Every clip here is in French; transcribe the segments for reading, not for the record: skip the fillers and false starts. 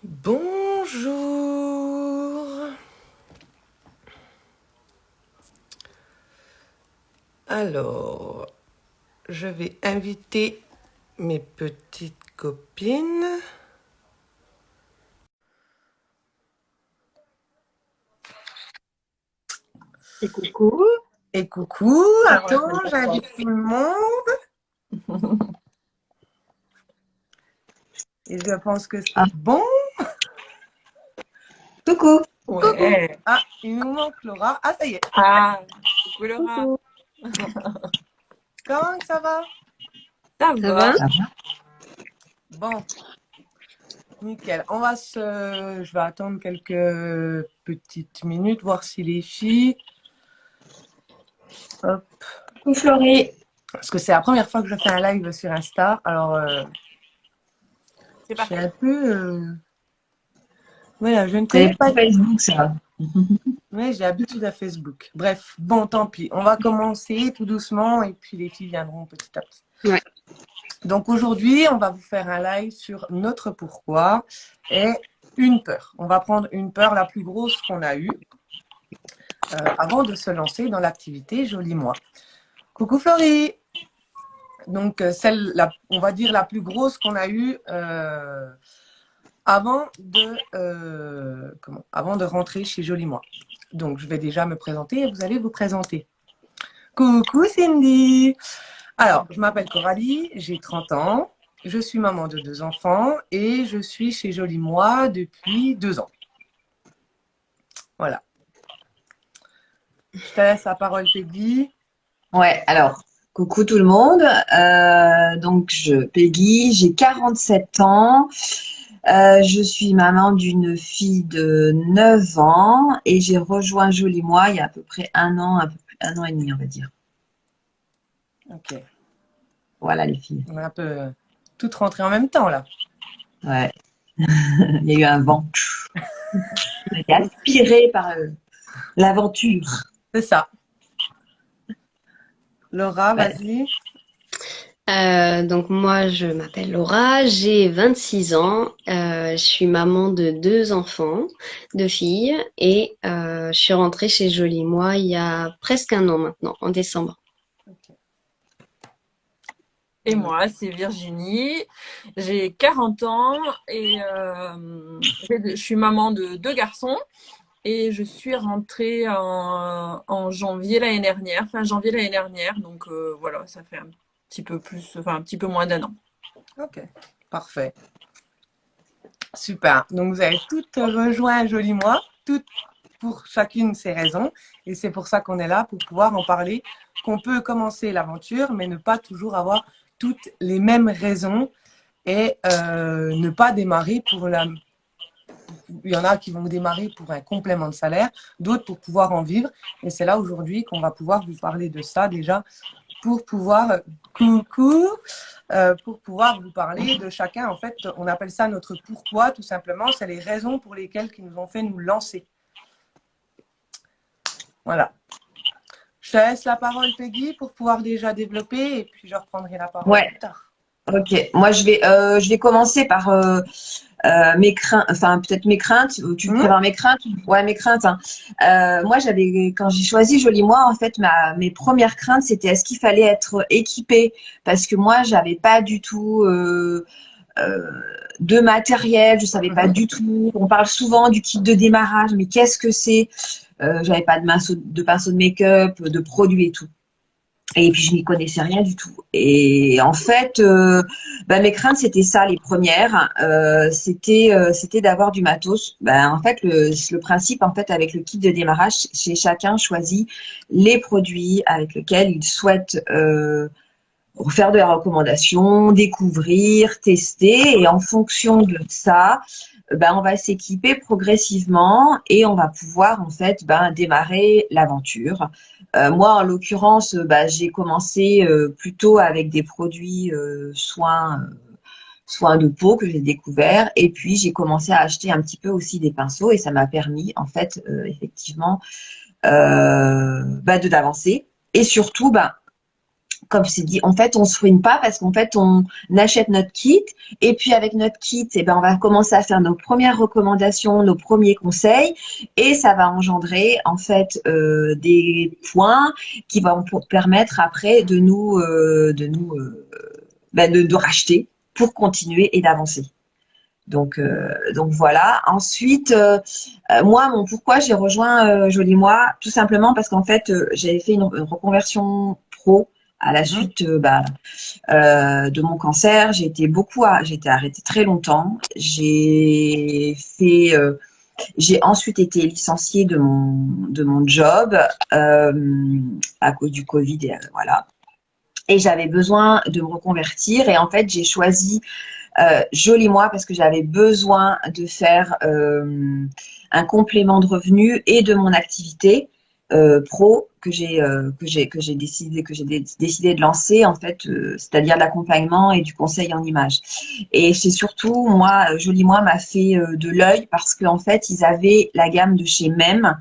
Bonjour. Alors, je vais inviter mes petites copines. Et coucou. Et coucou, Alors, on va se attends, mettre d'accord. j'invite tout le monde. Et je pense que Ah, c'est bon. coucou. Coucou. Ouais. Ah, il nous manque Laura. Ah, ça y est. Ah, coucou Laura. Coucou, Comment ça va? Ça ça va? va? Ça Bon, nickel. Je vais attendre quelques petites minutes, voir si les filles. Hop. coucou Florie. Parce que c'est la première fois que je fais un live sur Insta. Alors, C'est je suis parti. un peu. Voilà, je ne connais C'est pas. pour Facebook, ça. Ouais, j'ai l'habitude à Facebook. Bref, bon, tant pis. On va commencer tout doucement et puis les filles viendront petit à petit. Ouais. Donc aujourd'hui, on va vous faire un live sur notre pourquoi et une peur. On va prendre une peur la plus grosse qu'on a eue avant de se lancer dans l'activité Joli Moi. Coucou Florie. Donc on va dire la plus grosse qu'on a eue avant de rentrer chez Joli Moi. Donc je vais déjà me présenter et vous allez vous présenter. Coucou Cindy. Alors, je m'appelle Coralie, j'ai 30 ans, je suis maman de 2 enfants et je suis chez Joli Moi depuis 2 ans. Voilà. Je te laisse la parole, Peggy. Ouais, alors, coucou tout le monde. Peggy, j'ai 47 ans. Je suis maman d'une fille de 9 ans et j'ai rejoint Joli Moi il y a à peu près un peu plus, 1 an et demi, on va dire. Ok. Voilà les filles. On est un peu toutes rentrées en même temps, là. Ouais, il y a eu un vent. On a été aspiré par l'aventure. C'est ça. Laura, Ouais. vas-y. Donc moi, je m'appelle Laura, j'ai 26 ans, je suis maman de 2 enfants, 2 filles, et je suis rentrée chez Joli Moi il y a presque un an maintenant, en décembre. Ok. Et moi, c'est Virginie, j'ai 40 ans et je suis maman de 2 garçons et je suis rentrée en janvier l'année dernière, fin janvier l'année dernière, donc voilà, ça fait un petit peu plus, enfin un petit peu moins d'un an. Ok. Parfait. Super. Donc, vous avez toutes rejoint Joli Moi, toutes pour chacune ses raisons. Et c'est pour ça qu'on est là, pour pouvoir en parler, qu'on peut commencer l'aventure, mais ne pas toujours avoir toutes les mêmes raisons et ne pas démarrer pour la... Il y en a qui vont démarrer pour un complément de salaire, d'autres pour pouvoir en vivre. Et c'est là aujourd'hui qu'on va pouvoir vous parler de ça déjà pour pouvoir... Coucou, pour pouvoir vous parler de chacun. En fait, on appelle ça notre pourquoi, tout simplement. C'est les raisons pour lesquelles qui nous ont fait nous lancer. Voilà. Je te laisse la parole, Peggy, pour pouvoir déjà développer et puis je reprendrai la parole Ouais, plus tard. ok. Moi, je vais commencer par mes craintes, enfin peut-être mes craintes. Tu Mmh. prépares mes craintes? Ouais, mes craintes, hein. Moi, quand j'ai choisi Joli Moi, en fait, mes premières craintes, c'était est-ce qu'il fallait être équipé? Parce que moi, j'avais pas du tout euh, de matériel, je savais pas Mmh. du tout. On parle souvent du kit de démarrage, mais qu'est-ce que c'est? J'avais pas de pinceau de make-up, de produits et tout. Et puis je n'y connaissais rien du tout. Et en fait, mes craintes c'était ça les premières. C'était d'avoir du matos. En fait, le principe en fait avec le kit de démarrage, chez chacun choisit les produits avec lesquels il souhaite faire de la recommandation, découvrir, tester, et en fonction de ça, on va s'équiper progressivement et on va pouvoir en fait démarrer l'aventure. Moi, en l'occurrence, j'ai commencé plutôt avec des produits soins de peau que j'ai découvert, et puis j'ai commencé à acheter un petit peu aussi des pinceaux et ça m'a permis en fait effectivement d'avancer et surtout comme c'est dit, en fait, on se ruine pas parce qu'en fait, on achète notre kit et puis avec notre kit, eh ben, on va commencer à faire nos premières recommandations, nos premiers conseils et ça va engendrer en fait des points qui vont permettre après de racheter pour continuer et d'avancer. Donc voilà. Ensuite, moi, mon pourquoi j'ai rejoint Joli Moi, tout simplement parce qu'en fait, j'avais fait une reconversion pro à la suite de mon cancer. J'ai été arrêtée très longtemps. J'ai ensuite été licenciée de mon job à cause du Covid et voilà. Et j'avais besoin de me reconvertir et en fait, j'ai choisi Joli Moi parce que j'avais besoin de faire un complément de revenus et de mon activité pro que j'ai décidé de lancer en fait, c'est-à-dire l'accompagnement et du conseil en images. Et c'est surtout moi, Joli Moi m'a fait de l'œil parce qu'en fait ils avaient la gamme de chez Même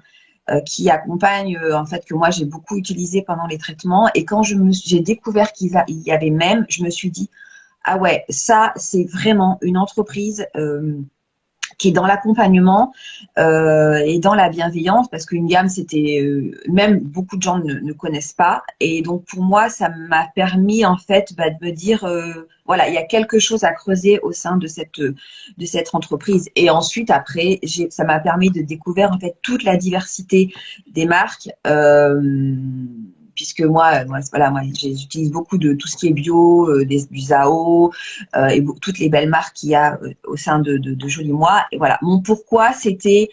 qui accompagne en fait que moi j'ai beaucoup utilisé pendant les traitements et quand j'ai découvert qu'il y avait Même, je me suis dit ah ouais, ça, c'est vraiment une entreprise qui est dans l'accompagnement et dans la bienveillance, parce qu'une gamme, c'était même beaucoup de gens ne connaissent pas. Et donc pour moi, ça m'a permis en fait de me dire voilà, il y a quelque chose à creuser au sein de cette entreprise. Et ensuite, après, ça m'a permis de découvrir en fait toute la diversité des marques. Puisque moi, j'utilise beaucoup de tout ce qui est bio, du Zao et toutes les belles marques qu'il y a au sein de Joli Moi. Et voilà, mon pourquoi, c'était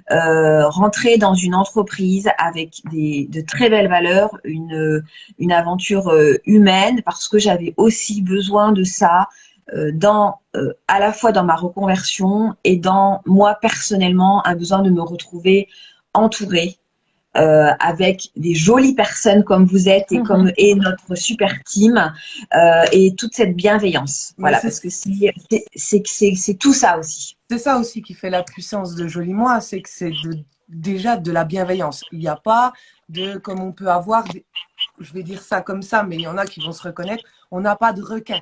rentrer dans une entreprise avec de très belles valeurs, une aventure humaine, parce que j'avais aussi besoin de ça à la fois dans ma reconversion et dans moi personnellement, un besoin de me retrouver entourée avec des jolies personnes comme vous êtes et notre super team et toute cette bienveillance. Voilà, parce que c'est tout ça aussi. C'est ça aussi qui fait la puissance de Joli Moi, c'est que c'est déjà de la bienveillance. Il n'y a pas comme on peut avoir, je vais dire ça comme ça, mais il y en a qui vont se reconnaître, on n'a pas de requin.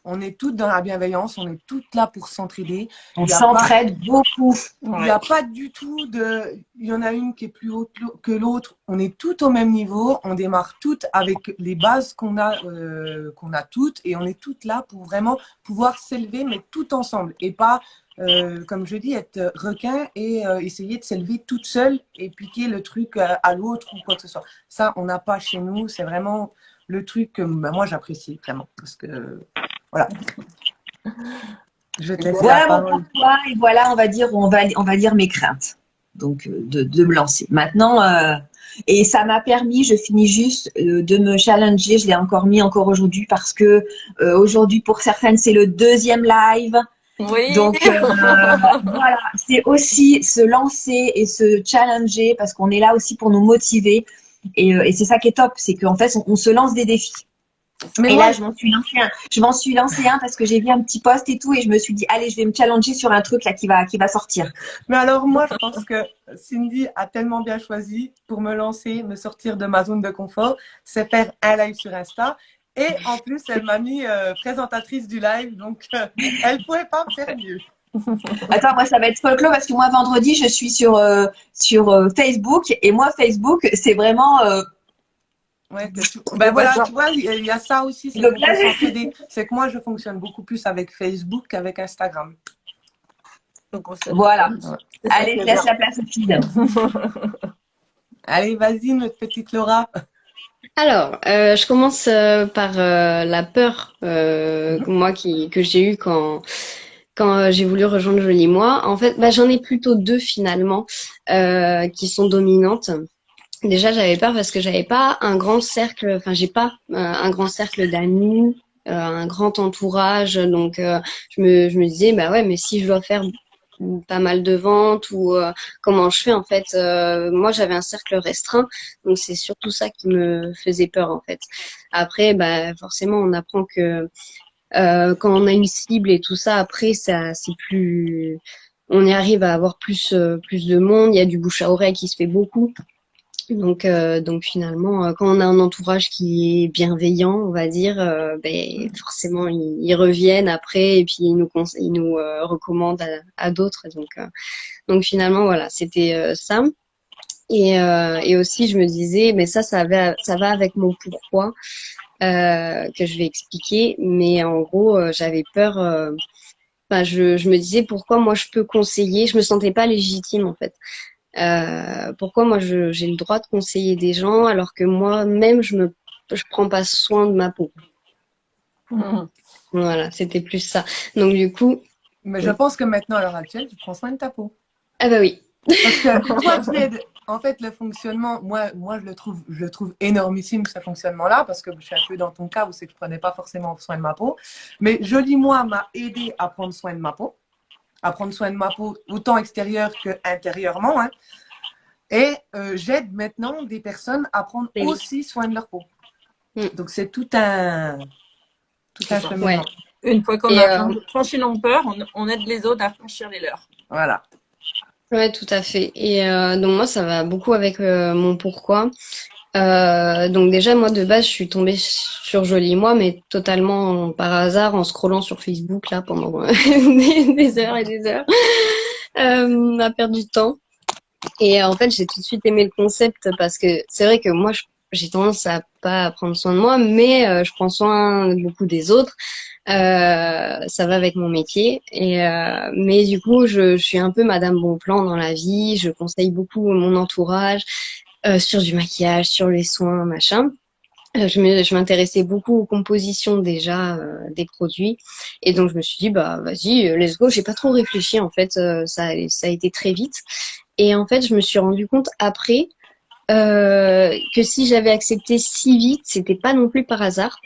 On est toutes dans la bienveillance, on est toutes là pour s'entraider. On s'entraide beaucoup. Il n'y a pas du tout il y en a une qui est plus haute que l'autre. On est toutes au même niveau. On démarre toutes avec les bases qu'on a toutes. Et on est toutes là pour vraiment pouvoir s'élever, mais tout ensemble. Et pas, comme je dis, être requin et essayer de s'élever toute seule et piquer le truc à l'autre ou quoi que ce soit. Ça, on n'a pas chez nous. C'est vraiment le truc que moi, j'apprécie vraiment. Parce que... Voilà. Je te laisse la parole. Mon pourquoi, et voilà, on va dire mes craintes. Donc, de me lancer. Maintenant, et ça m'a permis, je finis juste de me challenger. Je l'ai encore mis aujourd'hui parce que aujourd'hui, pour certaines, c'est le 2e live. Oui. Donc, voilà, c'est aussi se lancer et se challenger parce qu'on est là aussi pour nous motiver. Et c'est ça qui est top, c'est qu'en fait, on se lance des défis. Mais là, je m'en suis lancé un parce que j'ai vu un petit post et tout et je me suis dit, allez, je vais me challenger sur un truc là qui va sortir. Mais alors, moi, je pense que Cindy a tellement bien choisi pour me lancer, me sortir de ma zone de confort, c'est faire un live sur Insta. Et en plus, elle m'a mis présentatrice du live, donc elle ne pouvait pas me faire mieux. Attends, moi, ça va être folklore parce que moi, vendredi, je suis sur Facebook et moi, Facebook, c'est vraiment... Ouais, voilà, tu vois, il y a ça aussi, c'est que moi, je fonctionne beaucoup plus avec Facebook qu'avec Instagram. Donc, voilà. Allez, je laisse la place aux filles. Allez, vas-y, notre petite Laura. Alors, je commence par la peur que j'ai eue quand j'ai voulu rejoindre Joli Moi. En fait, j'en ai plutôt 2 finalement qui sont dominantes. Déjà, j'avais peur parce que j'avais pas un grand cercle, j'ai pas un grand cercle d'amis, un grand entourage. Donc, je me disais, ouais, mais si je dois faire pas mal de ventes ou comment je fais en fait. Moi, j'avais un cercle restreint, donc c'est surtout ça qui me faisait peur en fait. Après, forcément, on apprend que quand on a une cible et tout ça, après, ça c'est plus, on y arrive à avoir plus de monde. Il y a du bouche à oreille qui se fait beaucoup. Donc finalement, quand on a un entourage qui est bienveillant, on va dire, forcément ils reviennent après et puis ils nous recommandent à d'autres. Donc finalement voilà, c'était ça. Et aussi je me disais, mais ça va avec mon pourquoi que je vais expliquer. Mais en gros, j'avais peur. Enfin, je me disais pourquoi moi je peux conseiller. Je me sentais pas légitime en fait. Pourquoi moi j'ai le droit de conseiller des gens alors que moi-même je prends pas soin de ma peau. Mhm. Voilà, c'était plus ça. Donc du coup, Mais je pense que maintenant, à l'heure actuelle, tu prends soin de ta peau. ah bah oui. Parce que toi, tu aides. En fait, le fonctionnement, moi je le trouve énormissime, ce fonctionnement-là, parce que je suis un peu dans ton cas où c'est que je prenais pas forcément soin de ma peau. Mais Jolie Moi m'a aidé à prendre soin de ma peau, à prendre soin de ma peau autant extérieure que intérieurement. Hein. Et j'aide maintenant des personnes à prendre Et oui. aussi soin de leur peau. Mm. Donc c'est tout un C'est ça. cheminement. Ouais. Une fois qu'on Et a franchi nos peurs, on aide les autres à franchir les leurs. Voilà. ouais, tout à fait. Et donc moi, ça va beaucoup avec mon pourquoi. Donc déjà, moi de base, je suis tombée sur Jolie Moi, mais totalement par hasard en scrollant sur Facebook là pendant des heures et des heures, à perdre du temps. Et en fait, j'ai tout de suite aimé le concept parce que c'est vrai que moi, j'ai tendance à pas prendre soin de moi, mais je prends soin beaucoup des autres. Ça va avec mon métier. Mais du coup, je suis un peu Madame Bonpland dans la vie. Je conseille beaucoup mon entourage sur du maquillage, sur les soins, machin. Je m'intéressais beaucoup aux compositions déjà des produits et donc je me suis dit bah vas-y let's go. J'ai pas trop réfléchi en fait, ça a été très vite et en fait je me suis rendu compte après que si j'avais accepté si vite, c'était pas non plus par hasard.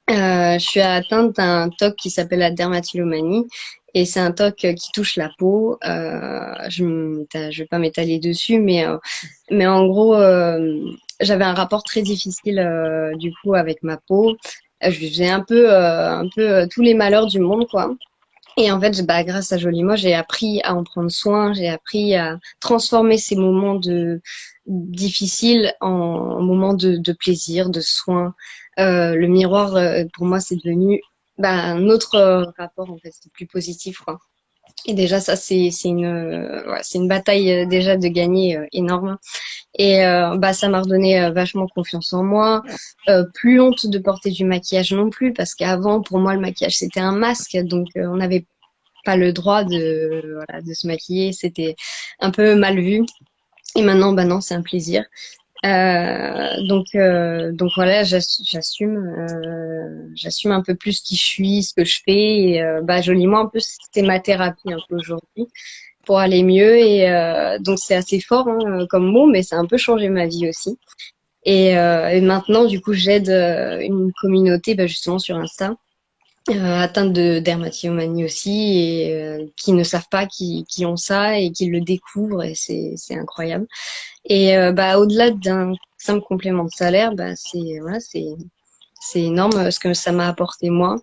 Je suis atteinte d'un TOC qui s'appelle la dermatillomanie et c'est un TOC qui touche la peau. Je vais pas m'étaler dessus, mais en gros, j'avais un rapport très difficile du coup avec ma peau. Je faisais un peu tous les malheurs du monde, quoi. Et en fait, bah, grâce à Jolie Moi, j'ai appris à en prendre soin, j'ai appris à transformer ces moments difficiles en moments de plaisir, de soin. Le miroir, pour moi, c'est devenu bah, un autre rapport, en fait, c'est plus positif, quoi. Et déjà, ça, c'est une bataille déjà de gagner énorme. Et bah, ça m'a redonné vachement confiance en moi. Plus honte de porter du maquillage non plus, parce qu'avant, pour moi, le maquillage, c'était un masque. Donc, on n'avait pas le droit de se maquiller. C'était un peu mal vu. Et maintenant, bah non, c'est un plaisir. Donc voilà, j'assume un peu plus qui je suis, ce que je fais. Et bah, joliment, un peu, c'est ma thérapie un peu aujourd'hui pour aller mieux. Et donc, c'est assez fort hein, comme mot, mais ça a un peu changé ma vie aussi. Et maintenant, du coup, j'aide une communauté bah, justement sur Insta, atteintes de dermatillomanie aussi, et qui ne savent pas qui ont ça et qui le découvrent, et c'est incroyable. Et bah, au-delà d'un simple complément de salaire, bah, c'est énorme ce que ça m'a apporté moi.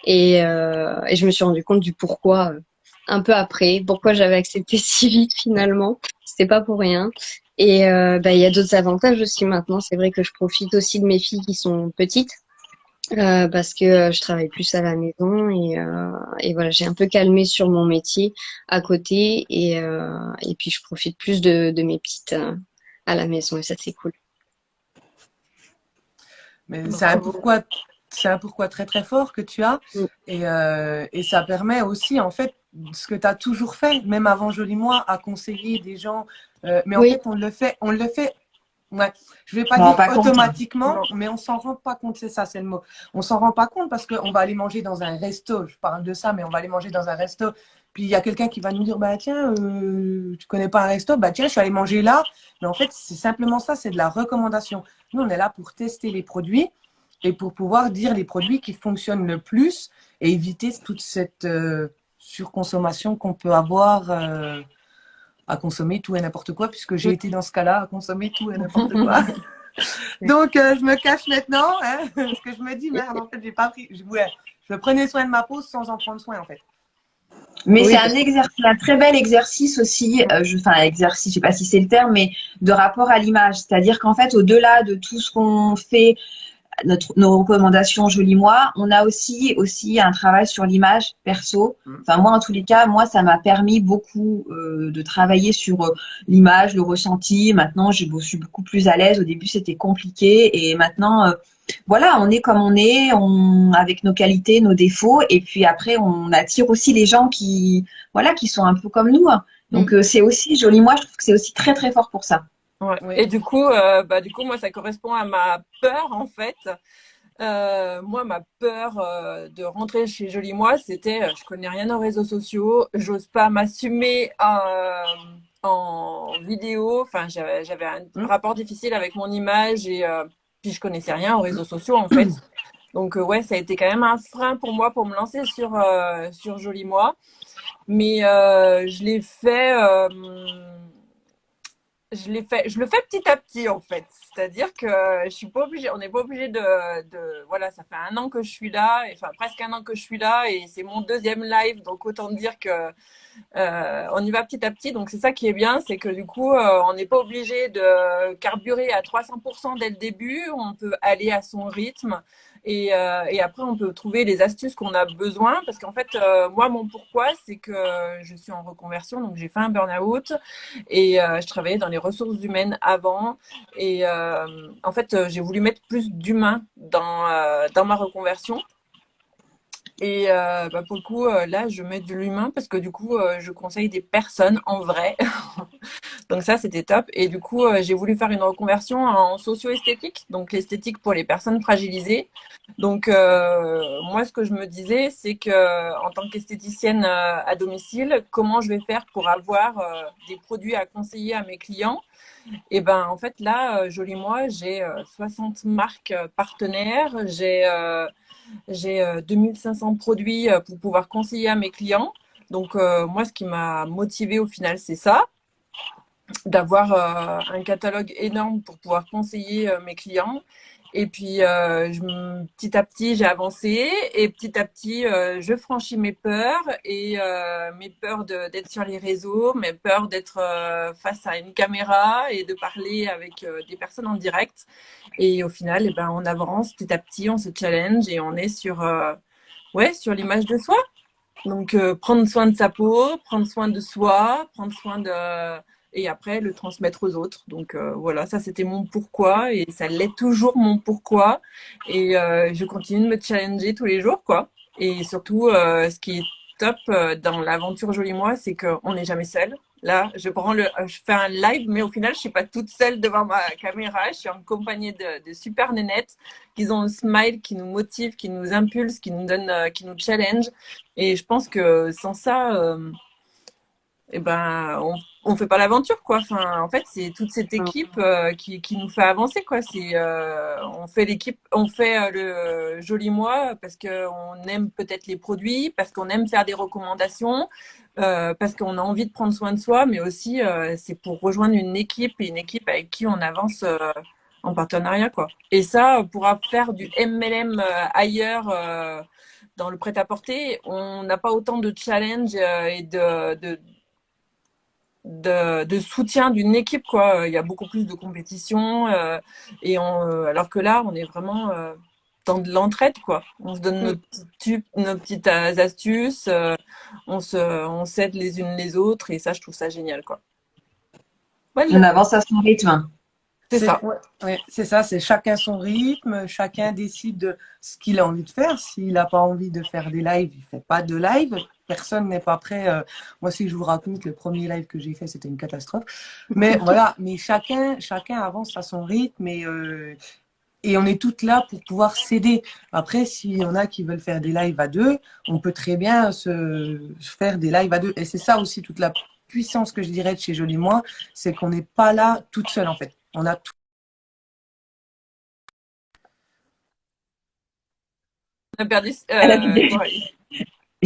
Et je me suis rendu compte du pourquoi un peu après, pourquoi j'avais accepté si vite finalement. C'était pas pour rien. Et bah, il y a d'autres avantages aussi maintenant. C'est vrai que je profite aussi de mes filles qui sont petites. Parce que je travaille plus à la maison et voilà, j'ai un peu calmé sur mon métier à côté et puis je profite plus de mes petites à la maison et ça c'est cool. Mais Bravo. c'est un pourquoi très très fort que tu as Mm. et ça permet aussi en fait ce que tu as toujours fait, même avant Jolie Moi, à conseiller des gens. Mais en Oui, fait, on le fait. Ouais, je vais pas Je me rends dire pas compte. automatiquement, Non. mais on s'en rend pas compte, c'est ça, c'est le mot. On s'en rend pas compte parce qu'on va aller manger dans un resto, je parle de ça, mais on va aller manger dans un resto, puis il y a quelqu'un qui va nous dire, bah tiens, tu connais pas un resto, bah tiens, je suis allé manger là, mais en fait, c'est simplement ça, c'est de la recommandation. Nous, on est là pour tester les produits et pour pouvoir dire les produits qui fonctionnent le plus et éviter toute cette surconsommation qu'on peut avoir à consommer tout et n'importe quoi, puisque j'ai été dans ce cas-là, à consommer tout et n'importe quoi. Donc, je me cache maintenant, hein, parce que je me dis, merde, en fait, j'ai pas pris. Ouais, je prenais soin de ma peau sans en prendre soin, en fait. Mais Oui, c'est un exercice, un très bel exercice aussi, enfin exercice, je sais pas si c'est le terme, mais de rapport à l'image. C'est-à-dire qu'en fait, au-delà de tout ce qu'on fait, nos recommandations Joli Moi, on a aussi un travail sur l'image perso. Enfin moi, en tous les cas, moi, ça m'a permis beaucoup de travailler sur l'image, le ressenti. Maintenant, je suis beaucoup plus à l'aise. Au début, c'était compliqué et maintenant, voilà, on est comme on est, avec nos qualités, nos défauts, et puis après, on attire aussi les gens voilà, qui sont un peu comme nous, hein. Donc, c'est aussi Joli Moi, je trouve que c'est aussi très, très fort pour ça. Ouais. oui. Et du coup, moi, ça correspond à ma peur, en fait. Moi, ma peur de rentrer chez Joli Moi, c'était je connais rien aux réseaux sociaux, j'ose pas m'assumer en vidéo. Enfin, j'avais un rapport difficile avec mon image et puis je connaissais rien aux réseaux sociaux, en fait. Donc, ouais, ça a été quand même un frein pour moi pour me lancer sur Joli Moi. Mais je le fais petit à petit en fait. C'est-à-dire que je suis pas obligée, on n'est pas obligé voilà, ça fait un an que je suis là, enfin presque un an que je suis là et c'est mon deuxième live, donc autant dire que on y va petit à petit. Donc c'est ça qui est bien, c'est que du coup, on n'est pas obligé de carburer à 300% dès le début, on peut aller à son rythme. Et après, on peut trouver les astuces qu'on a besoin. Parce qu'en fait, moi, mon pourquoi, c'est que je suis en reconversion. Donc, j'ai fait un burn-out et je travaillais dans les ressources humaines avant. Et en fait, j'ai voulu mettre plus d'humain dans ma reconversion. Et pour le coup, là, je mets de l'humain parce que du coup, je conseille des personnes en vrai. Donc ça, c'était top. Et du coup, j'ai voulu faire une reconversion en socio-esthétique, donc l'esthétique pour les personnes fragilisées. Donc moi, ce que je me disais, c'est que en tant qu'esthéticienne à domicile, comment je vais faire pour avoir des produits à conseiller à mes clients? Et ben en fait là, Joli Moi, j'ai 60 marques partenaires, j'ai 2500 produits pour pouvoir conseiller à mes clients. Donc, moi, ce qui m'a motivée au final, c'est ça, d'avoir un catalogue énorme pour pouvoir conseiller mes clients. Et puis, petit à petit, j'ai avancé et petit à petit, je franchis mes peurs et mes peurs d'être sur les réseaux, mes peurs d'être face à une caméra et de parler avec des personnes en direct. Et au final, eh ben, on avance petit à petit, on se challenge et on est sur l'image de soi. Donc, prendre soin de sa peau, prendre soin de soi, et après le transmettre aux autres. Donc, voilà, ça c'était mon pourquoi et ça l'est toujours mon pourquoi. Et je continue de me challenger tous les jours, quoi. Et surtout, ce qui est top dans l'aventure Joli Moi, c'est qu'on n'est jamais seul. Là, je fais un live, mais au final, je suis pas toute seule devant ma caméra. Je suis accompagnée de super nénettes qui ont le smile, qui nous motive, qui nous impulse, qui nous donne, qui nous challenge. Et je pense que sans ça, eh ben, on fait pas l'aventure, quoi. Enfin, en fait, c'est toute cette équipe qui nous fait avancer, quoi. On fait l'équipe, on fait le Joli Moi parce que on aime peut-être les produits, parce qu'on aime faire des recommandations, parce qu'on a envie de prendre soin de soi, mais aussi c'est pour rejoindre une équipe et une équipe avec qui on avance en partenariat, quoi. Et ça, on pourra faire du MLM ailleurs. Dans le prêt-à-porter, on n'a pas autant de challenge et de soutien d'une équipe, quoi. Il y a beaucoup plus de compétition alors que là, on est vraiment dans de l'entraide, quoi. On se donne nos petites astuces, on s'aide les unes les autres et ça, je trouve ça génial, quoi. On Voilà, avance à son rythme. c'est ça. Ouais, c'est ça, c'est chacun son rythme, chacun décide de ce qu'il a envie de faire. S'il n'a pas envie de faire des lives, il ne fait pas de live. Personne n'est pas prêt. Moi, si je vous raconte, le premier live que j'ai fait, c'était une catastrophe. Mais voilà, mais chacun avance à son rythme et on est toutes là pour pouvoir s'aider. Après, s'il y en a qui veulent faire des lives à deux, on peut très bien se faire des lives à deux. Et c'est ça aussi toute la puissance que je dirais de chez Joli Moi, c'est qu'on n'est pas là toute seule en fait. On a On a perdu Elle a dit- Coralie.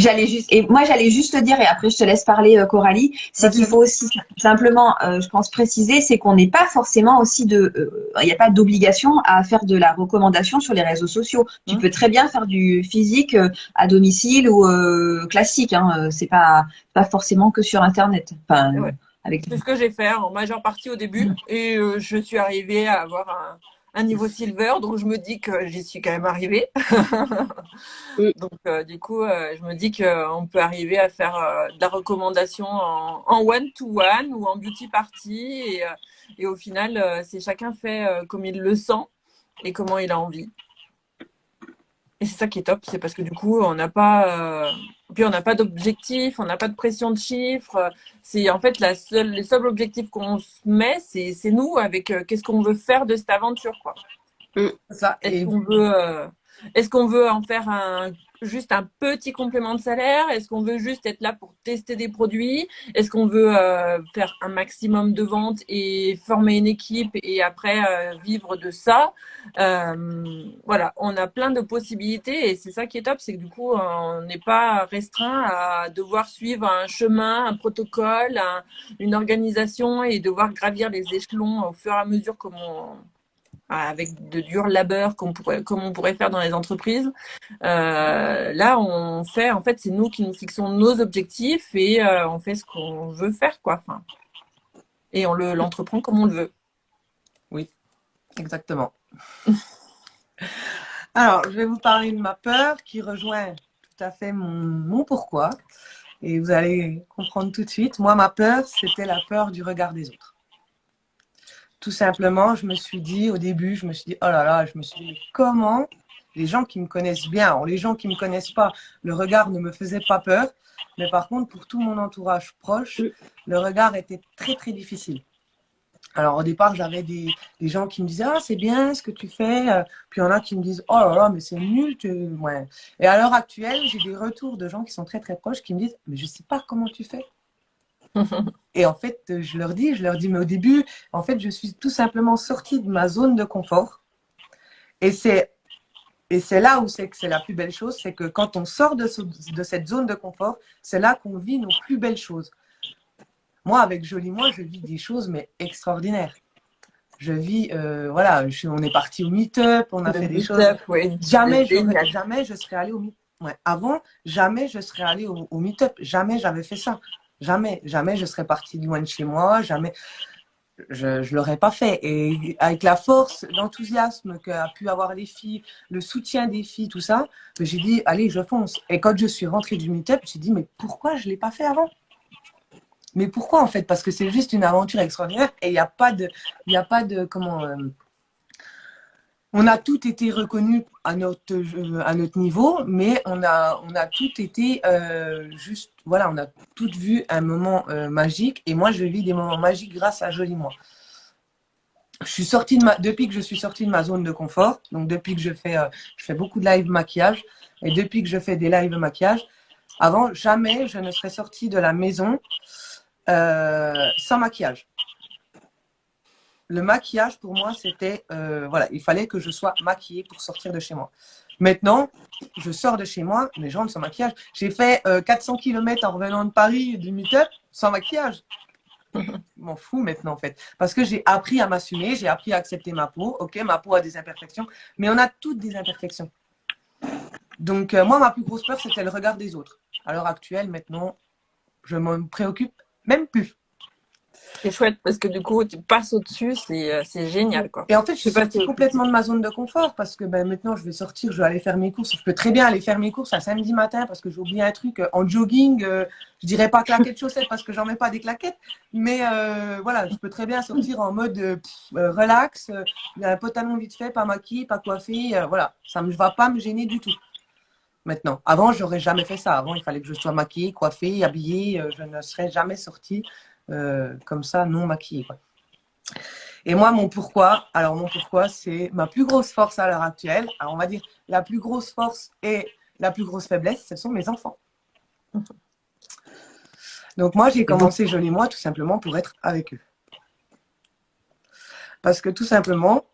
j'allais juste te dire, et après je te laisse parler, Coralie, c'est qu'il faut aussi simplement, je pense préciser, c'est qu'on n'est pas forcément aussi il n'y a pas d'obligation à faire de la recommandation sur les réseaux sociaux. Tu peux très bien faire du physique à domicile ou classique, hein. C'est pas forcément que sur Internet. Enfin, Ouais. C'est ce que j'ai fait en majeure partie au début et je suis arrivée à avoir un niveau silver, donc je me dis que j'y suis quand même arrivée. Donc du coup, je me dis qu'on peut arriver à faire de la recommandation en one-to-one ou en beauty party et au final, c'est chacun fait comme il le sent et comment il a envie. Et c'est ça qui est top, c'est parce que du coup, on n'a pas, puis on n'a pas d'objectif, on n'a pas de pression de chiffres. C'est en fait les seuls objectifs qu'on se met, c'est nous avec qu'est-ce qu'on veut faire de cette aventure, quoi. Ça. Est-ce qu'on veut en faire juste un petit complément de salaire? Est-ce qu'on veut juste être là pour tester des produits? Est-ce qu'on veut faire un maximum de ventes et former une équipe et après vivre de ça? Voilà, on a plein de possibilités et c'est ça qui est top, c'est que du coup, on n'est pas restreint à devoir suivre un chemin, un protocole, une organisation et devoir gravir les échelons au fur et à mesure avec de dur labeur comme on pourrait faire dans les entreprises. Là, en fait, c'est nous qui nous fixons nos objectifs et on fait ce qu'on veut faire, quoi. Enfin, et on l'entreprend comme on le veut. Oui, exactement. Alors, je vais vous parler de ma peur qui rejoint tout à fait mon pourquoi. Et vous allez comprendre tout de suite. Moi, ma peur, c'était la peur du regard des autres. Tout simplement, je me suis dit, au début, je me suis dit, oh là là, je me suis dit, comment les gens qui me connaissent bien, ou les gens qui ne me connaissent pas, le regard ne me faisait pas peur. Mais par contre, pour tout mon entourage proche, le regard était très, très difficile. Alors, au départ, j'avais des gens qui me disaient, ah, c'est bien ce que tu fais. Puis il y en a qui me disent, oh là là, mais c'est nul. Ouais. Et à l'heure actuelle, j'ai des retours de gens qui sont très, très proches qui me disent, mais je ne sais pas comment tu fais. Et en fait, je leur dis, mais au début, en fait, je suis tout simplement sortie de ma zone de confort. Et c'est là où c'est que c'est la plus belle chose, c'est que quand on sort de cette zone de confort, c'est là qu'on vit nos plus belles choses. Moi, avec Jolie Moi, je vis des choses, mais extraordinaires. Je vis, voilà, on est parti au meet-up, on a fait des choses. Oui. Jamais je serais allée au meet-up. Ouais. Avant, jamais je serais allée au meet-up. Jamais j'avais fait ça. Jamais je serais partie loin de chez moi. Jamais. Je ne l'aurais pas fait. Et avec la force, l'enthousiasme qu'a pu avoir les filles, le soutien des filles, tout ça, j'ai dit, allez, je fonce. Et quand je suis rentrée du meet-up, j'ai dit, mais pourquoi je ne l'ai pas fait avant? Mais pourquoi en fait? Parce que c'est juste une aventure extraordinaire et il n'y a pas de comment. On a tout été reconnu à notre niveau, mais on a tout été juste, voilà, on a tout vu un moment magique. Et moi, je vis des moments magiques grâce à Jolie Moi. Depuis que je suis sortie de ma zone de confort, donc depuis que je fais beaucoup de live maquillage, et depuis que je fais des lives maquillage, avant, jamais je ne serais sortie de la maison sans maquillage. Le maquillage, pour moi, c'était, voilà, il fallait que je sois maquillée pour sortir de chez moi. Maintenant, je sors de chez moi, les gens sans maquillage. J'ai fait 400 km en revenant de Paris du meet-up sans maquillage. Je m'en fous maintenant, en fait. Parce que j'ai appris à m'assumer, j'ai appris à accepter ma peau. Ok, ma peau a des imperfections, mais on a toutes des imperfections. Donc, moi, ma plus grosse peur, c'était le regard des autres. À l'heure actuelle, maintenant, je ne me préoccupe même plus. C'est chouette parce que du coup, tu passes au-dessus, c'est génial, quoi. Et en fait, je suis partie complètement de ma zone de confort parce que maintenant, je vais sortir, je vais aller faire mes courses. Je peux très bien aller faire mes courses un samedi matin parce que j'ai oublié un truc en jogging. Je dirais pas claquettes chaussettes parce que j'en mets pas des claquettes. Mais voilà, je peux très bien sortir en mode relax, un pantalon vite fait, pas maquillé, pas coiffé. Voilà, ça ne va pas me gêner du tout. Maintenant, avant, j'aurais jamais fait ça. Avant, il fallait que je sois maquillée, coiffée, habillée. Je ne serais jamais sortie comme ça, non maquillée, quoi. Et moi, mon pourquoi, c'est ma plus grosse force à l'heure actuelle. Alors, on va dire la plus grosse force et la plus grosse faiblesse, ce sont mes enfants. Donc, moi, j'ai commencé Jolie Moi tout simplement pour être avec eux. Parce que tout simplement,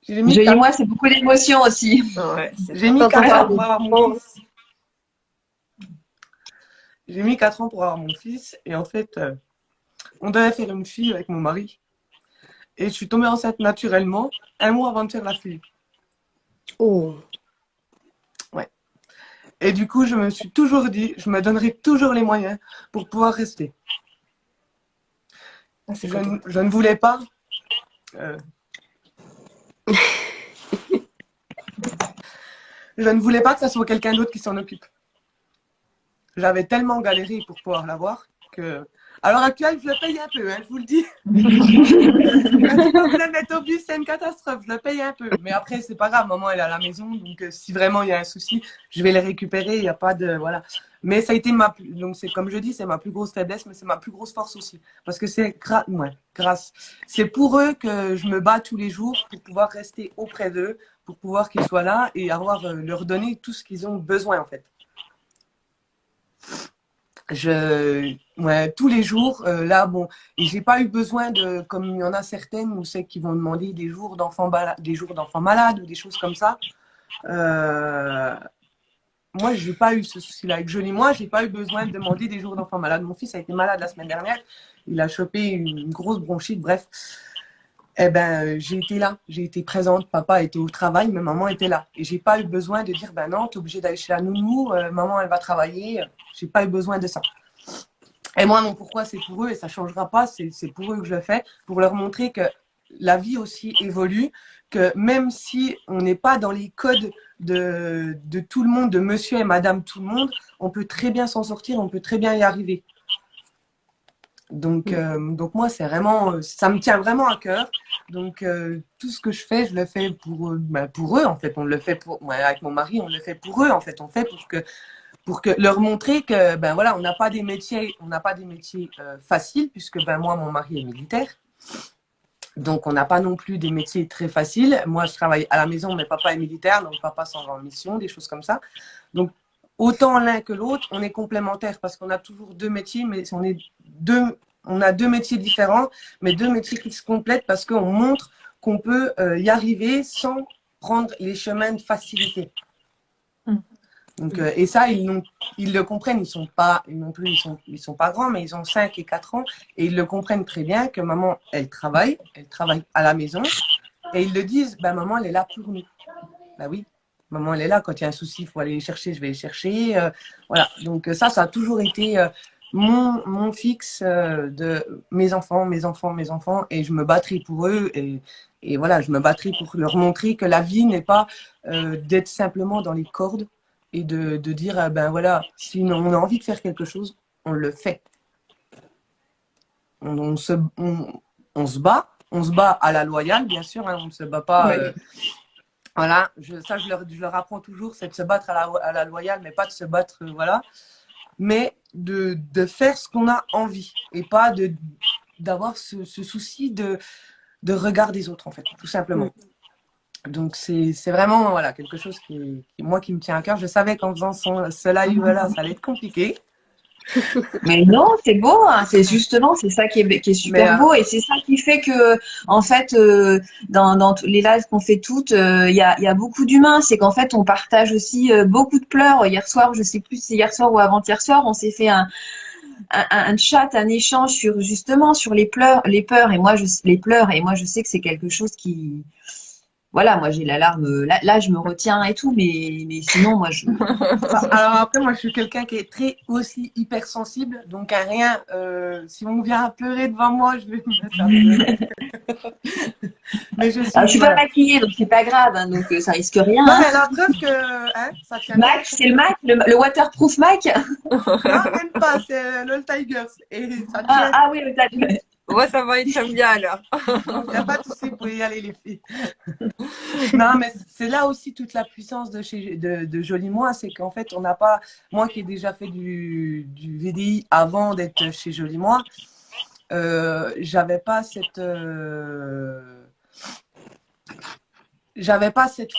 J'ai mis Joli 4, moi, c'est beaucoup d'émotions aussi. Ouais, c'est j'ai mis Quand on 4 ans parle pour des avoir mon enfants, fils. J'ai mis 4 ans pour avoir mon fils. Et en fait, on devait faire une fille avec mon mari. Et je suis tombée enceinte naturellement 1 mois avant de faire la fille. oh, Ouais. Et du coup, je me suis toujours dit, je me donnerai toujours les moyens pour pouvoir rester. c'est Je ne voulais pas. euh, je ne voulais pas que ça soit quelqu'un d'autre qui s'en occupe. J'avais tellement galéré pour pouvoir l'avoir que, à l'heure actuelle, je le paye un peu, hein, je vous le dis. Quand il va me mettre au bus, c'est une catastrophe, je le paye un peu. Mais après, c'est pas grave, maman, elle est à la maison, donc si vraiment il y a un souci, je vais les récupérer, il n'y a pas de. Voilà. Mais ça a été donc c'est comme je dis, c'est ma plus grosse faiblesse, mais c'est ma plus grosse force aussi. Parce que c'est grâce. C'est pour eux que je me bats tous les jours pour pouvoir rester auprès d'eux, pour pouvoir qu'ils soient là et leur donner tout ce qu'ils ont besoin, en fait. Tous les jours, là, bon, et j'ai pas eu besoin de, comme il y en a certaines où c'est qui vont demander des jours d'enfants malades ou des choses comme ça. Moi, j'ai pas eu ce souci-là. Avec Jolie, moi, j'ai pas eu besoin de demander des jours d'enfants malades. Mon fils a été malade la semaine dernière. Il a chopé une grosse bronchite, bref. Eh ben, j'ai été là, j'ai été présente. Papa était au travail, mais maman était là. Et j'ai pas eu besoin de dire, ben non, t'es obligé d'aller chez la nounou, maman, elle va travailler. J'ai pas eu besoin de ça. Et moi, mon pourquoi, c'est pour eux et ça changera pas. C'est pour eux que je le fais, pour leur montrer que la vie aussi évolue, que même si on n'est pas dans les codes de tout le monde, de monsieur et madame tout le monde, on peut très bien s'en sortir, on peut très bien y arriver. Donc moi, c'est vraiment, ça me tient vraiment à cœur. Donc, tout ce que je fais pour eux, en fait. On le fait avec mon mari, on le fait pour eux, en fait. On fait pour leur montrer que, ben voilà, on n'a pas des métiers faciles, puisque, ben moi, mon mari est militaire. Donc, on n'a pas non plus des métiers très faciles. Moi, je travaille à la maison, mais papa est militaire, donc papa s'en va en mission, des choses comme ça. Donc, autant l'un que l'autre, on est complémentaires parce qu'on a toujours deux métiers, mais on a deux métiers différents, mais deux métiers qui se complètent parce qu'on montre qu'on peut y arriver sans prendre les chemins de facilité. Donc, et ça, ils le comprennent. Ils sont pas grands, mais ils ont 5 et 4 ans et ils le comprennent très bien que maman, elle travaille à la maison et ils le disent, ben maman, elle est là pour nous. Ben oui. Maman, elle est là. Quand il y a un souci, il faut aller les chercher, je vais les chercher. Voilà. Donc, ça a toujours été mon fixe de mes enfants. Et je me battrai pour eux. Et voilà, je me battrai pour leur montrer que la vie n'est pas d'être simplement dans les cordes et de dire, ben voilà, si on a envie de faire quelque chose, on le fait. On se bat. On se bat à la loyale, bien sûr. Hein, on ne se bat pas. Voilà, je leur apprends toujours, c'est de se battre à la loyale, mais pas de se battre, voilà. Mais de faire ce qu'on a envie et pas d'avoir ce souci de regard des autres, en fait, tout simplement. Donc, c'est vraiment voilà, quelque chose qui me tient à cœur. Je savais qu'en faisant ce live-là, ça allait être compliqué. Mais non, c'est beau, hein. C'est justement, c'est ça qui est super beau et c'est ça qui fait que, en fait, dans les lives qu'on fait toutes, il y a beaucoup d'humains. C'est qu'en fait, on partage aussi beaucoup de pleurs. Hier soir, je sais plus si c'est hier soir ou avant-hier soir, on s'est fait un chat, un échange sur justement sur les peurs et moi je sais que c'est quelque chose qui voilà, moi j'ai l'alarme, là je me retiens et tout, mais sinon moi je. Alors après, moi je suis quelqu'un qui est très aussi hypersensible, donc à rien, si on vient à pleurer devant moi, je vais me mettre à pleurer. Mais je suis pas maquillée, donc c'est pas grave, hein, donc ça risque rien. Non, mais la preuve que hein, ça tient. Mac, c'est le Mac, le waterproof Mac. Non, même pas, c'est le Tigers. Et ça tient. Ah oui, le Tigers. Ouais, ça va être bien alors. Il n'y a pas de souci, vous pouvez y aller, les filles. Non, mais c'est là aussi toute la puissance de Joli Moi, c'est qu'en fait, on n'a pas. Moi qui ai déjà fait du VDI avant d'être chez Joli Moi, j'avais pas cette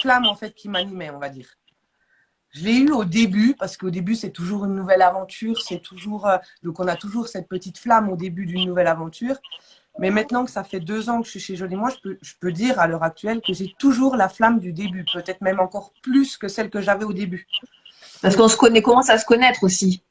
flamme en fait qui m'animait, on va dire. Je l'ai eu au début, parce qu'au début, c'est toujours une nouvelle aventure. C'est toujours donc on a toujours cette petite flamme au début d'une nouvelle aventure. Mais maintenant que ça fait 2 ans que je suis chez Jolie Moi, je peux dire à l'heure actuelle que j'ai toujours la flamme du début, peut-être même encore plus que celle que j'avais au début. Parce qu'on commence à se connaître aussi.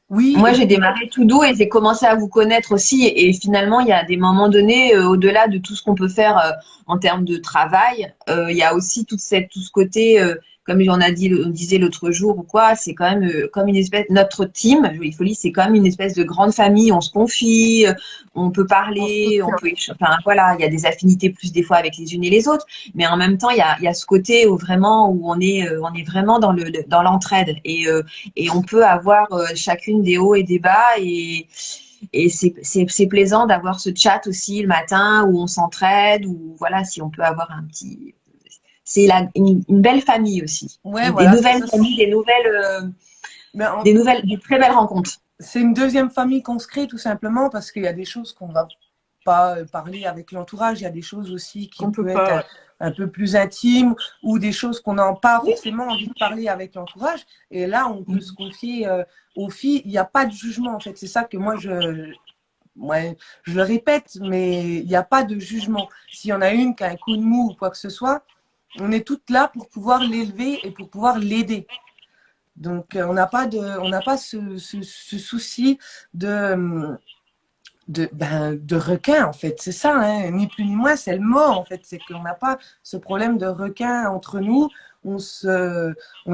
Oui, Moi, j'ai démarré tout doux et j'ai commencé à vous connaître aussi. Et finalement, il y a des moments donnés, au-delà de tout ce qu'on peut faire en termes de travail, il y a aussi tout ce côté, comme on disait l'autre jour ou quoi, c'est quand même comme une espèce, notre team, Jolie Folie, c'est quand même une espèce de grande famille. On se confie, on peut on parler, soutient. enfin voilà, il y a des affinités plus des fois avec les unes et les autres. Mais en même temps, il y a ce côté où vraiment, où on est vraiment dans l'entraide. Et on peut avoir chacune des hauts et des bas et c'est plaisant d'avoir ce chat aussi le matin où on s'entraide ou voilà si on peut avoir un petit c'est une belle famille aussi, Ouais, des voilà, c'est nouvelles ça. familles, Ben, des très belles rencontres. c'est une deuxième famille qu'on se crée tout simplement parce qu'il y a des choses qu'on va pas parler avec l'entourage. Il y a des choses aussi qui Qu'on peut peuvent pas, être ouais. un peu plus intimes ou des choses qu'on n'a pas forcément envie de parler avec l'entourage. Et là, on peut se confier aux filles. Il n'y a pas de jugement en fait. C'est ça que moi ouais, je le répète, mais il n'y a pas de jugement. S'il y en a une qui a un coup de mou ou quoi que ce soit, on est toutes là pour pouvoir l'élever et pour pouvoir l'aider. Donc, on n'a pas ce souci de requin, en fait. C'est ça, hein, ni plus ni moins, c'est le mot, en fait. C'est qu'on n'a pas ce problème de requin entre nous. On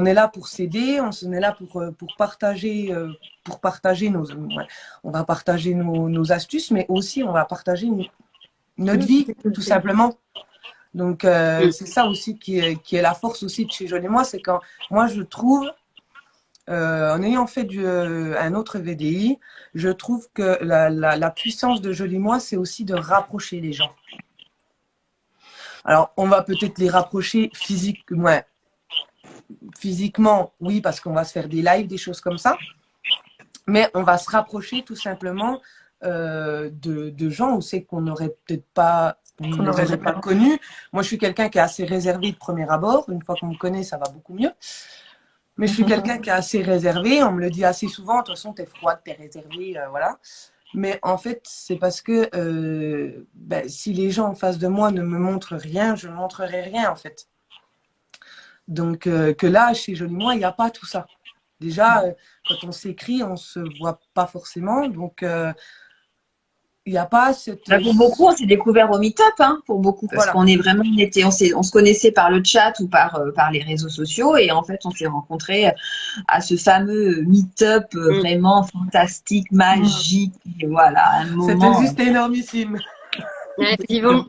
est là pour s'aider, on est là pour partager ouais, on va partager nos astuces, mais aussi on va partager notre vie, tout simplement. Donc, c'est ça aussi qui est la force aussi de chez Jolie Moi, c'est quand moi je trouve en ayant fait un autre VDI, je trouve que la puissance de Jolie Moi, c'est aussi de rapprocher les gens. Alors, on va peut-être les rapprocher physiquement, oui, parce qu'on va se faire des lives, des choses comme ça. Mais on va se rapprocher tout simplement de gens où c'est qu'on n'aurait peut-être pas, on ne les aurait pas connus. Moi, je suis quelqu'un qui est assez réservé de premier abord. Une fois qu'on me connaît, ça va beaucoup mieux. Mais je suis quelqu'un qui est assez réservé. On me le dit assez souvent. De toute façon, t'es froide, t'es réservée, voilà. Mais en fait, c'est parce que si les gens en face de moi ne me montrent rien, je ne montrerai rien, en fait. Donc, que là, chez Jolie Moi, il n'y a pas tout ça. Déjà, quand on s'écrit, on ne se voit pas forcément. Donc, il n'y a pas cette… Là, pour beaucoup, on s'est découvert au meet-up, hein, pour beaucoup, parce Voilà. qu'on est vraiment, on se connaissait par le chat ou par les réseaux sociaux, et en fait, on s'est rencontrés à ce fameux meet-up vraiment fantastique, magique, et voilà, un moment. C'était juste énormissime. Ouais,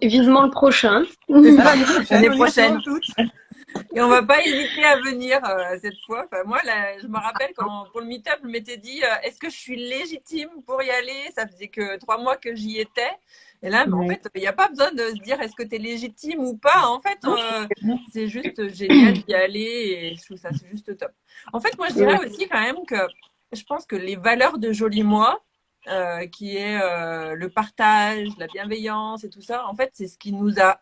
vivement le prochain. L'année prochaine. Et on va pas hésiter à venir cette fois. Enfin, moi, là, je me rappelle quand pour le meet-up, je m'étais dit est-ce que je suis légitime pour y aller? Ça faisait que 3 mois que j'y étais. Et là, en fait, il n'y a pas besoin de se dire est-ce que tu es légitime ou pas. En fait, c'est juste génial d'y aller et je trouve ça c'est juste top. En fait, moi, je dirais aussi quand même que je pense que les valeurs de Jolie Moi, qui est le partage, la bienveillance et tout ça, en fait, c'est ce qui nous a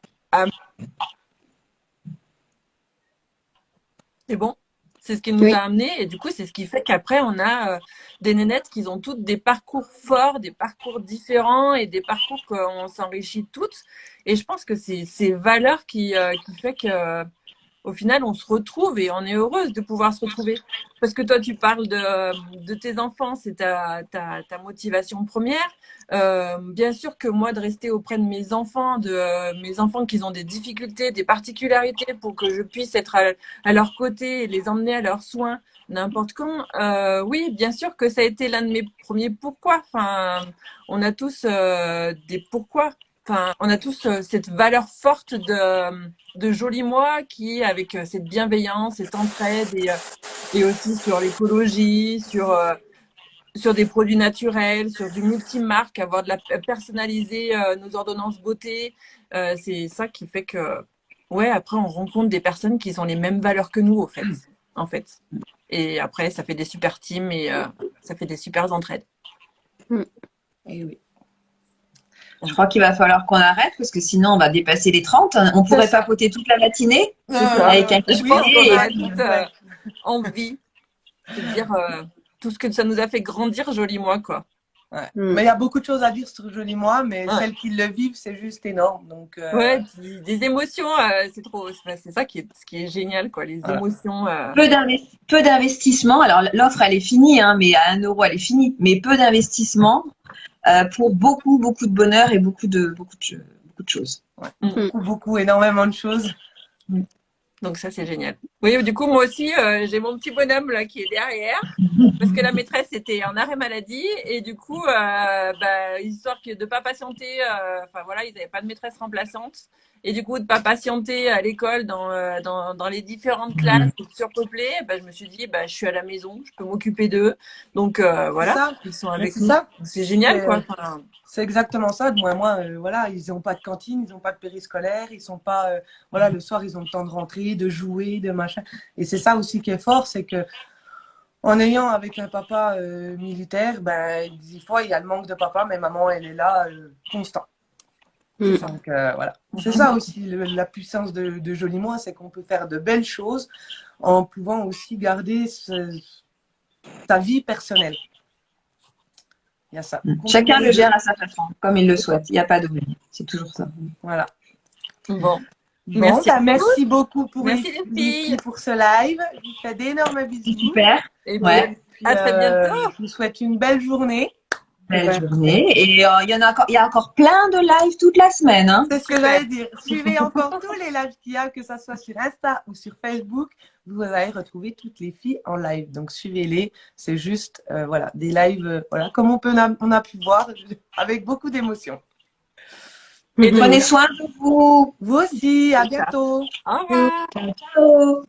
C'est bon. C'est ce qui nous a amenés et du coup, c'est ce qui fait qu'après, on a des nénettes qui ont toutes des parcours forts, des parcours différents et des parcours qu'on s'enrichit toutes. Et je pense que c'est ces valeurs qui fait que au final, on se retrouve et on est heureuse de pouvoir se retrouver. Parce que toi, tu parles de tes enfants, c'est ta motivation première. Bien sûr que moi, de rester auprès de mes enfants qui ont des difficultés, des particularités pour que je puisse être à leur côté et les emmener à leurs soins n'importe quand. Oui, bien sûr que ça a été l'un de mes premiers pourquoi. Enfin, on a tous des pourquoi. Enfin, on a tous cette valeur forte de Jolie Moi qui, avec cette bienveillance, cette entraide et aussi sur l'écologie, sur des produits naturels, sur du multimarque, avoir de la personnaliser nos ordonnances beauté. C'est ça qui fait que, ouais, après, on rencontre des personnes qui ont les mêmes valeurs que nous, en fait. Et après, ça fait des super teams et ça fait des super entraides. Et oui. Je crois qu'il va falloir qu'on arrête parce que sinon on va dépasser les 30. On pourrait papoter toute la matinée avec un café. Je pense qu'on a toute envie de dire tout ce que ça nous a fait grandir, Jolie Moi, quoi. Ouais. Mm. Mais il y a beaucoup de choses à dire sur Joli Moi, mais Ouais. celles qui le vivent, c'est juste énorme. Donc, Ouais, des émotions, c'est trop, c'est ça ce qui est génial, quoi, les Voilà. émotions. Peu d'investissement. Alors, l'offre, elle est finie, hein, mais à 1 euro, elle est finie. Mais peu d'investissement pour beaucoup, beaucoup de bonheur et beaucoup de choses. Ouais. Mm. Beaucoup, énormément de choses. Donc ça, c'est génial. Oui, du coup, moi aussi, j'ai mon petit bonhomme là qui est derrière, parce que la maîtresse était en arrêt maladie, et du coup, histoire de pas patienter, enfin voilà, ils n'avaient pas de maîtresse remplaçante, et du coup, de pas patienter à l'école dans les différentes classes surpeuplées, je me suis dit, je suis à la maison, je peux m'occuper d'eux. Donc C'est voilà, ça. ils sont Mais avec c'est nous. ça. C'est génial, C'est- quoi. Enfin, C'est exactement ça. Moi, voilà, ils n'ont pas de cantine, ils n'ont pas de périscolaire, ils sont pas, voilà, le soir, ils ont le temps de rentrer, de jouer, de machin. Et c'est ça aussi qui est fort, c'est que en ayant avec un papa militaire, des fois, il y a le manque de papa, mais maman, elle est là, constant. Mm. Donc, voilà. C'est ça aussi, la puissance de Joli Moi, c'est qu'on peut faire de belles choses en pouvant aussi garder sa vie personnelle. Il y a ça. Chacun Combiner le les gère deux. à sa façon, comme il le souhaite. Il n'y a pas de c'est toujours ça. Voilà. bon, Bon, merci. merci beaucoup pour Merci les les filles filles. pour ce live. Je vous fais d'énormes bisous. Super. Et Ouais. Puis, à très bientôt. je vous souhaite une belle journée. Belle Super. journée. Et il y a encore plein de lives toute la semaine. Hein. C'est ce que Super. j'allais dire. Suivez encore tous les lives qu'il y a, que ce soit sur Insta ou sur Facebook. Vous allez retrouver toutes les filles en live. Donc, suivez-les. C'est juste, voilà, des lives, voilà, comme on a pu voir, avec beaucoup d'émotion. Et de- Prenez soin de vous. Vous aussi, à bientôt. Au revoir. Ciao.